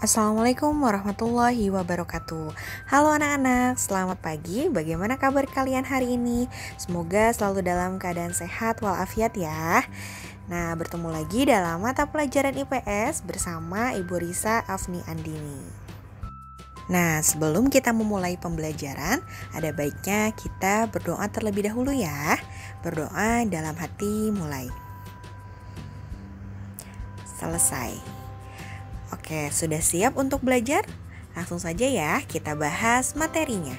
Assalamualaikum warahmatullahi wabarakatuh. Halo anak-anak, selamat pagi. Bagaimana kabar kalian hari ini? Semoga selalu dalam keadaan sehat walafiat ya. Nah, bertemu lagi dalam mata pelajaran IPS bersama Ibu Risa Afni Andini. Nah, sebelum kita memulai pembelajaran, ada baiknya kita berdoa terlebih dahulu ya. Berdoa dalam hati mulai. Selesai. Oke, sudah siap untuk belajar? Langsung saja ya, kita bahas materinya.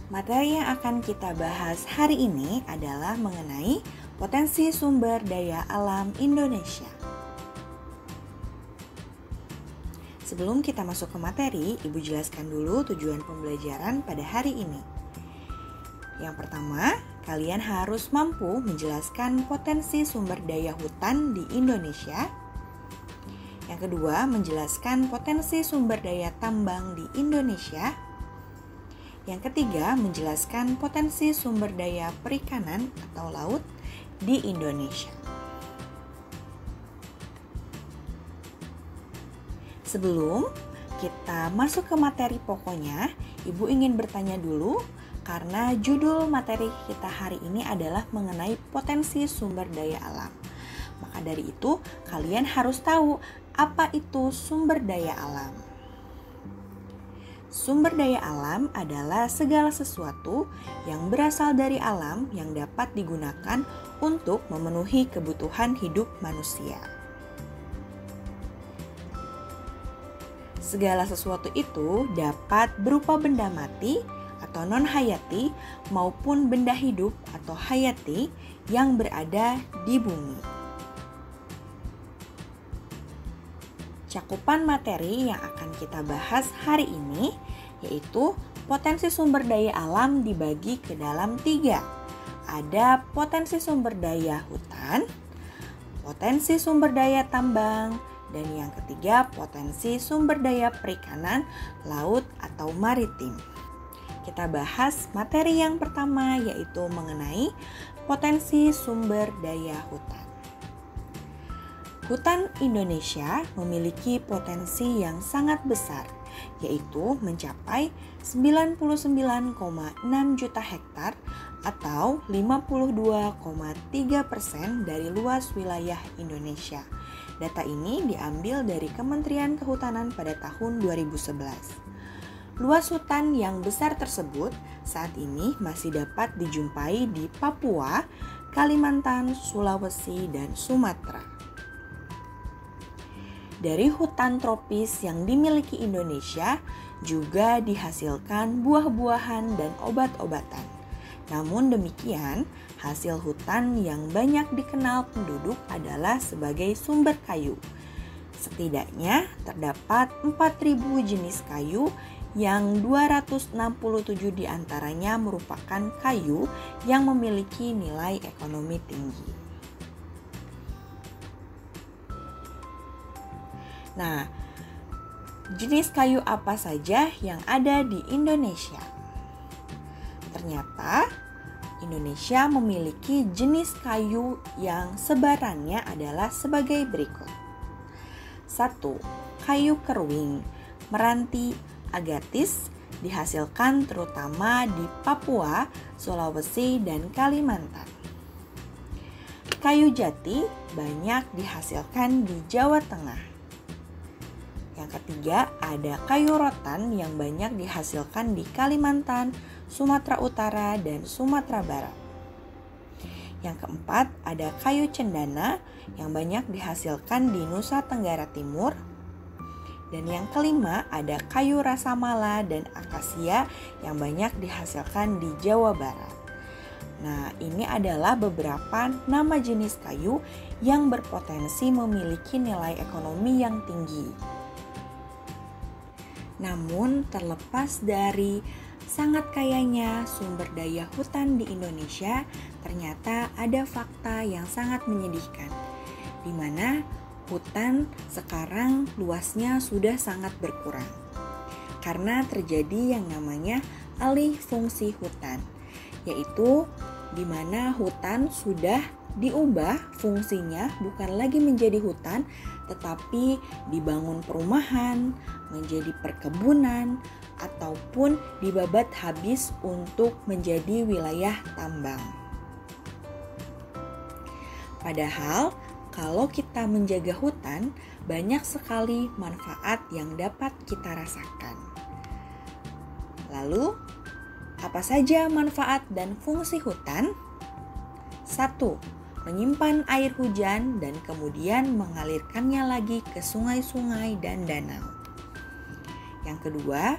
Materi yang akan kita bahas hari ini adalah mengenai potensi sumber daya alam Indonesia. Sebelum kita masuk ke materi, Ibu jelaskan dulu tujuan pembelajaran pada hari ini. Yang pertama, kalian harus mampu menjelaskan potensi sumber daya hutan di Indonesia. Yang kedua, menjelaskan potensi sumber daya tambang di Indonesia. Yang ketiga, menjelaskan potensi sumber daya perikanan atau laut di Indonesia. Sebelum kita masuk ke materi pokoknya, Ibu ingin bertanya dulu, karena judul materi kita hari ini adalah mengenai potensi sumber daya alam. Maka dari itu, kalian harus tahu apa itu sumber daya alam. Sumber daya alam adalah segala sesuatu yang berasal dari alam yang dapat digunakan untuk memenuhi kebutuhan hidup manusia. Segala sesuatu itu dapat berupa benda mati atau non-hayati maupun benda hidup atau hayati yang berada di bumi. Cakupan materi yang akan kita bahas hari ini yaitu potensi sumber daya alam dibagi ke dalam 3. Ada potensi sumber daya hutan, potensi sumber daya tambang, dan yang ketiga potensi sumber daya perikanan, laut atau maritim. Kita bahas materi yang pertama yaitu mengenai potensi sumber daya hutan. Hutan Indonesia memiliki potensi yang sangat besar, yaitu mencapai 99,6 juta hektar atau 52,3% dari luas wilayah Indonesia. Data ini diambil dari Kementerian Kehutanan pada tahun 2011. Luas hutan yang besar tersebut saat ini masih dapat dijumpai di Papua, Kalimantan, Sulawesi, dan Sumatera. Dari hutan tropis yang dimiliki Indonesia juga dihasilkan buah-buahan dan obat-obatan. Namun demikian, hasil hutan yang banyak dikenal penduduk adalah sebagai sumber kayu. Setidaknya terdapat 4.000 jenis kayu yang 267 diantaranya merupakan kayu yang memiliki nilai ekonomi tinggi. Nah, jenis kayu apa saja yang ada di Indonesia? Ternyata Indonesia memiliki jenis kayu yang sebarannya adalah sebagai berikut. 1. Kayu keruing, meranti, agatis dihasilkan terutama di Papua, Sulawesi, dan Kalimantan. Kayu jati banyak dihasilkan di Jawa Tengah. Yang ketiga, ada kayu rotan yang banyak dihasilkan di Kalimantan, Sumatera Utara, dan Sumatera Barat. Yang keempat, ada kayu cendana yang banyak dihasilkan di Nusa Tenggara Timur. Dan yang kelima, ada kayu rasamala dan akasia yang banyak dihasilkan di Jawa Barat. Nah, ini adalah beberapa nama jenis kayu yang berpotensi memiliki nilai ekonomi yang tinggi. Namun, terlepas dari sangat kayanya sumber daya hutan di Indonesia, ternyata ada fakta yang sangat menyedihkan, di mana hutan sekarang luasnya sudah sangat berkurang karena terjadi yang namanya alih fungsi hutan, yaitu di mana hutan sudah diubah fungsinya bukan lagi menjadi hutan, tetapi dibangun perumahan, menjadi perkebunan, ataupun dibabat habis untuk menjadi wilayah tambang. Padahal, kalau kita menjaga hutan, banyak sekali manfaat yang dapat kita rasakan. Lalu, apa saja manfaat dan fungsi hutan? 1. Menyimpan air hujan dan kemudian mengalirkannya lagi ke sungai-sungai dan danau. Yang kedua,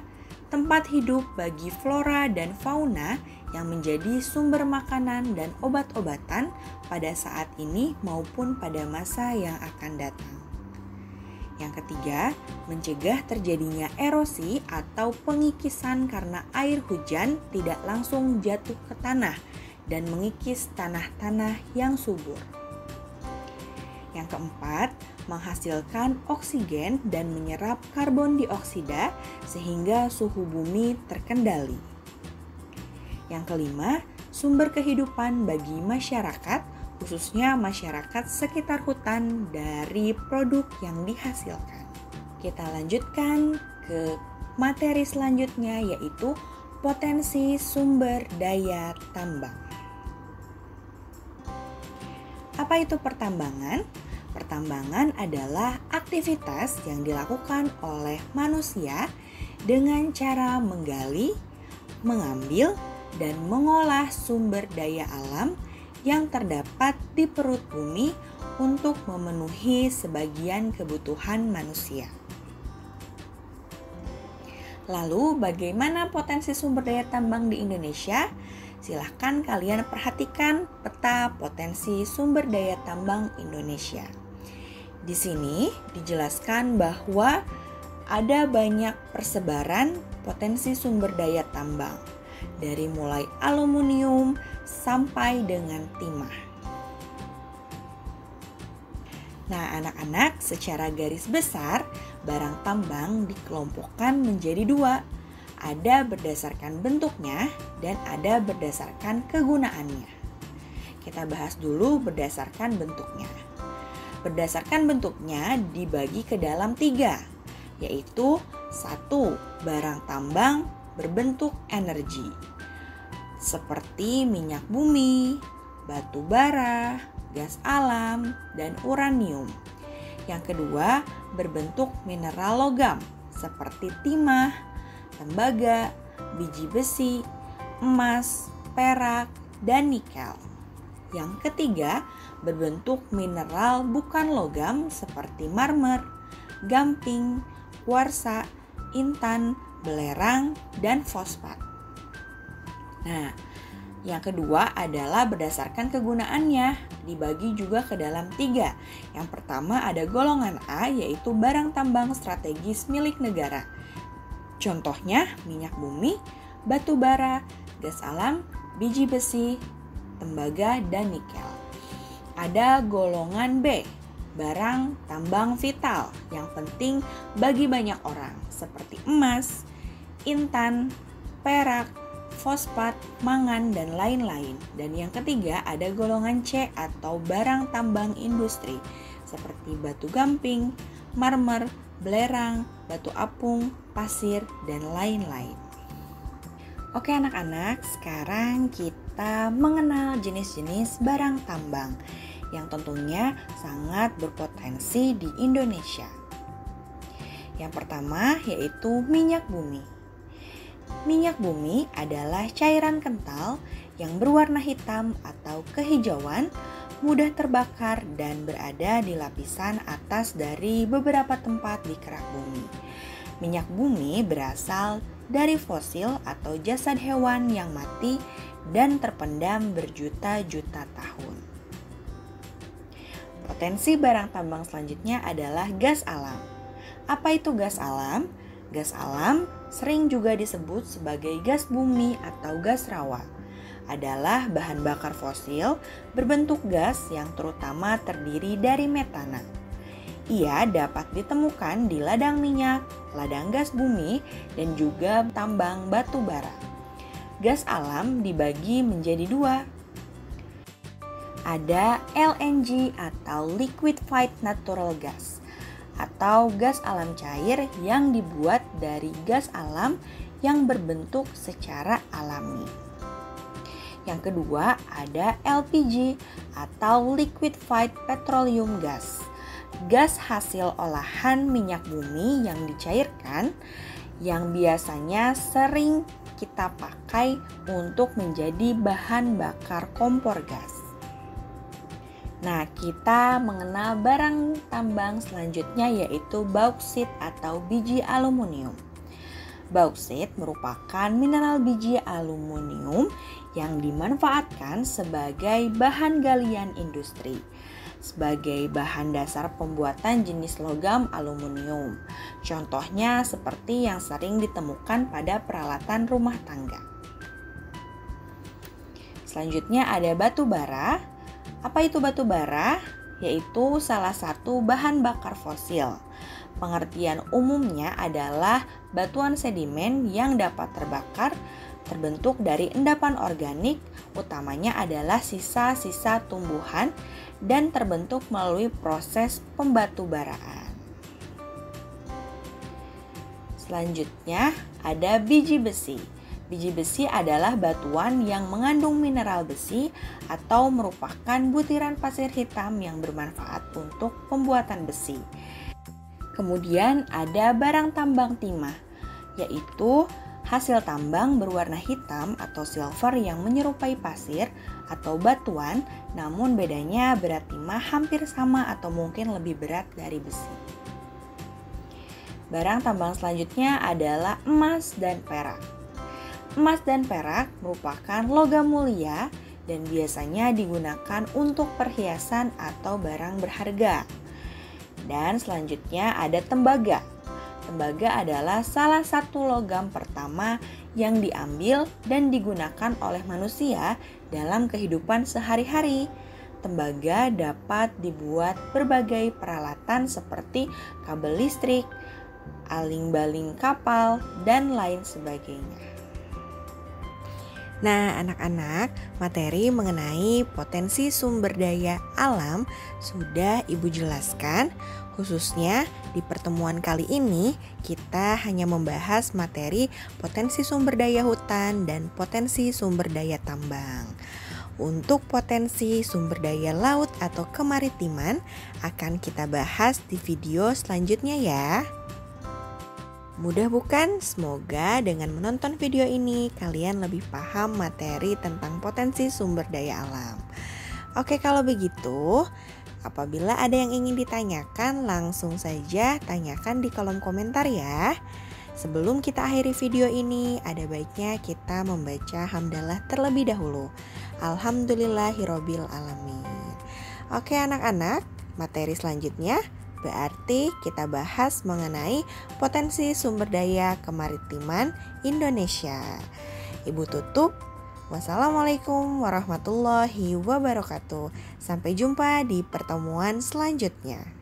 tempat hidup bagi flora dan fauna yang menjadi sumber makanan dan obat-obatan pada saat ini maupun pada masa yang akan datang. Yang ketiga, mencegah terjadinya erosi atau pengikisan karena air hujan tidak langsung jatuh ke tanah dan mengikis tanah-tanah yang subur. Yang keempat, menghasilkan oksigen dan menyerap karbon dioksida sehingga suhu bumi terkendali. Yang kelima, sumber kehidupan bagi masyarakat, khususnya masyarakat sekitar hutan dari produk yang dihasilkan. Kita lanjutkan ke materi selanjutnya, yaitu potensi sumber daya tambang. Apa itu pertambangan? Pertambangan adalah aktivitas yang dilakukan oleh manusia dengan cara menggali, mengambil, dan mengolah sumber daya alam yang terdapat di perut bumi untuk memenuhi sebagian kebutuhan manusia. Lalu, bagaimana potensi sumber daya tambang di Indonesia? Silahkan kalian perhatikan peta potensi sumber daya tambang Indonesia. Di sini dijelaskan bahwa ada banyak persebaran potensi sumber daya tambang, dari mulai aluminium sampai dengan timah. Nah, anak-anak, secara garis besar, barang tambang dikelompokkan menjadi dua. Ada berdasarkan bentuknya dan ada berdasarkan kegunaannya. Kita bahas dulu berdasarkan bentuknya. Berdasarkan bentuknya dibagi ke dalam 3, yaitu 1. Barang tambang berbentuk energi, seperti minyak bumi, batu bara, gas alam, dan uranium. Yang kedua, berbentuk mineral logam, seperti timah, tembaga, biji besi, emas, perak, dan nikel. Yang ketiga, berbentuk mineral bukan logam seperti marmer, gamping, kuarsa, intan, belerang, dan fosfat. Nah, yang kedua adalah berdasarkan kegunaannya, dibagi juga ke dalam 3. Yang pertama ada golongan A, yaitu barang tambang strategis milik negara. Contohnya minyak bumi, batu bara, gas alam, biji besi, tembaga, dan nikel. Ada golongan B, barang tambang vital yang penting bagi banyak orang, seperti emas, intan, perak, fosfat, mangan, dan lain-lain. Dan yang ketiga ada golongan C atau barang tambang industri, seperti batu gamping, marmer, belerang, batu apung, pasir, dan lain-lain. Oke anak-anak, sekarang kita mengenal jenis-jenis barang tambang yang tentunya sangat berpotensi di Indonesia. Yang pertama yaitu minyak bumi. Minyak bumi adalah cairan kental yang berwarna hitam atau kehijauan, mudah terbakar dan berada di lapisan atas dari beberapa tempat di kerak bumi. Minyak bumi berasal dari fosil atau jasad hewan yang mati dan terpendam berjuta-juta tahun. Potensi barang tambang selanjutnya adalah gas alam. Apa itu gas alam? Gas alam sering juga disebut sebagai gas bumi atau gas rawa. Adalah bahan bakar fosil berbentuk gas yang terutama terdiri dari metana. Ia dapat ditemukan di ladang minyak, ladang gas bumi, dan juga tambang batu bara. Gas alam dibagi menjadi 2. ada LNG atau liquefied natural gas atau gas alam cair yang dibuat dari gas alam yang berbentuk secara alami. Yang kedua ada LPG atau liquefied petroleum gas. Gas hasil olahan minyak bumi yang dicairkan yang biasanya sering kita pakai untuk menjadi bahan bakar kompor gas. Nah, kita mengenal barang tambang selanjutnya yaitu bauksit atau biji aluminium. Bauksit merupakan mineral biji aluminium yang dimanfaatkan sebagai bahan galian industri, sebagai bahan dasar pembuatan jenis logam aluminium. Contohnya seperti yang sering ditemukan pada peralatan rumah tangga. Selanjutnya ada batu bara. Apa itu batu bara? Yaitu salah satu bahan bakar fosil. Pengertian umumnya adalah batuan sedimen yang dapat terbakar, terbentuk dari endapan organik, utamanya adalah sisa-sisa tumbuhan dan terbentuk melalui proses pembatubaraan. Selanjutnya ada biji besi. Biji besi adalah batuan yang mengandung mineral besi atau merupakan butiran pasir hitam yang bermanfaat untuk pembuatan besi. Kemudian ada barang tambang timah, yaitu hasil tambang berwarna hitam atau silver yang menyerupai pasir atau batuan, namun bedanya berat timah hampir sama atau mungkin lebih berat dari besi. Barang tambang selanjutnya adalah emas dan perak. Emas dan perak merupakan logam mulia dan biasanya digunakan untuk perhiasan atau barang berharga. Dan selanjutnya ada tembaga. Tembaga adalah salah satu logam pertama yang diambil dan digunakan oleh manusia dalam kehidupan sehari-hari. Tembaga dapat dibuat berbagai peralatan seperti kabel listrik, aling-baling kapal, dan lain sebagainya. Nah, anak-anak, materi mengenai potensi sumber daya alam sudah Ibu jelaskan. Khususnya di pertemuan kali ini kita hanya membahas materi potensi sumber daya hutan dan potensi sumber daya tambang. Untuk potensi sumber daya laut atau kemaritiman akan kita bahas di video selanjutnya ya. Mudah bukan? Semoga dengan menonton video ini kalian lebih paham materi tentang potensi sumber daya alam. Oke, kalau begitu, apabila ada yang ingin ditanyakan, langsung saja tanyakan di kolom komentar ya. Sebelum kita akhiri video ini, ada baiknya kita membaca hamdalah terlebih dahulu. Alhamdulillahirabbil alamin. Oke anak-anak, materi selanjutnya berarti kita bahas mengenai potensi sumber daya kemaritiman Indonesia. Ibu tutup. Wassalamualaikum warahmatullahi wabarakatuh. Sampai jumpa di pertemuan selanjutnya.